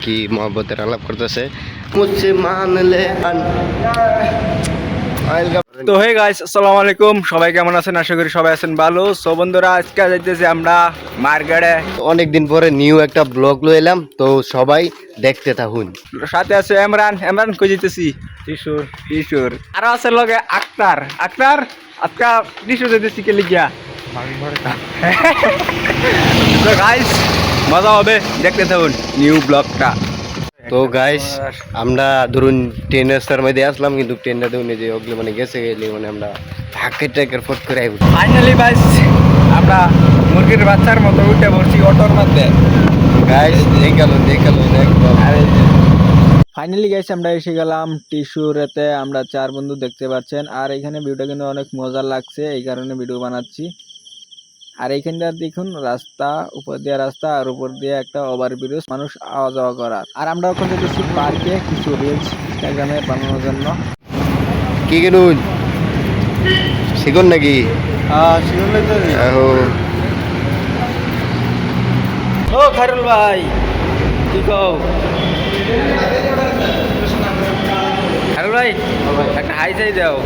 কি মহব্বতের আলাপ করতেছে মুঝসে মান লে তো হে গাইস, আসসালামু আলাইকুম। সবাই কেমন আছেন? আশা করি সবাই আছেন ভালো। সো বন্ধুরা, আজকে যাইতেছি আমরা মার্কেটে। অনেকদিন পরে নিউ একটা ব্লগ লো এলাম, তো সবাই দেখতে থাকুন। সাথে আছে ইমরান। ইমরান কই যাইতেছি? টিশুর টিশুর। আর আছে লগে আক্তার। আক্তার আজকে টিশুর যাইতেছি কে লিখিয়া। তো গাইস, মজা হবে, দেখতে থাকুন নিউ ব্লগটা। তো গাইস, আমরা ধরুন ট্রেন রাস্তার মধ্যে আসলাম, কিন্তু ট্রেনটা দেখুন যে ওগুলো মানে গেছে গেলে মানে আমরা ঢাকের টাকের ফট করে আইব। ফাইনালি গাইস, আমরা মুরগির বাচ্চার মতো উঠে পড়ছি অটোর মধ্যে। গাইস দেখালো দেখলো দেখবো। ফাইনালি গাইস, আমরা এসে গেলাম টিস্যুরেতে। আমরা 4 বন্ধু দেখতে পাচ্ছেন। আর এখানে ভিডিওটা কিন্তু অনেক মজার লাগছে, এই কারণে ভিডিও বানাচ্ছি। আর এইখানটা দেখুন রাস্তা, উপর দিয়ে রাস্তা আর উপর দিয়ে একটা ওভারব্রিজ, মানুষ আওয়া যাওয়া করার। আর আমরা ওখানে দেখছি পার্কে কিছু রিলস ইনস্টাগ্রামে বানানোর জন্য। কি কিনুন শিখুন নাকি? আহো ও খায়রুল ভাই, কি কও? খায়রুল ভাই, একটা হাই চাই দাও।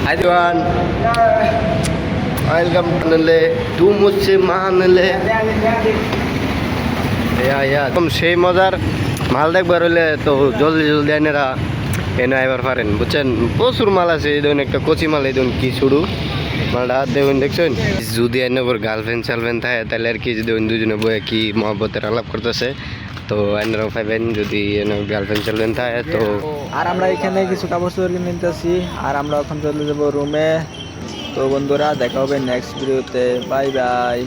হাই দিও। वन वेलकम ले तू मुझसे मान ले একদম সেই মজার মাল দেখবার হলে তো জলদি জলদি আইনেরা এনে আইবার পারেন, বুঝছেন? প্রচুর মাল আছে। এই দেখুন একটা কচি মাল, এই দেখুন কি শুরু মালটা দেখুন, দেখছেন? যদি আইনে ওর গার্লফ্রেন্ড সার্লফ্রেন্ড থাকে তাহলে আর কি, দেখুন দুজনে বয়ে কি মহব্বতের আলাপ করতেছে। তো আইনারাও পাইবেন যদি গার্লফ্রেন্ড সার্লফ্রেন্ড থাকে তো। আর আমরা এখানে কিছু কাপড় চোপড় কিনে নিতেছি, আর আমরা এখন চলে যাবো রুমে। তো বন্ধুরা, দেখা হবে নেক্সট ভিডিওতে। Bye bye.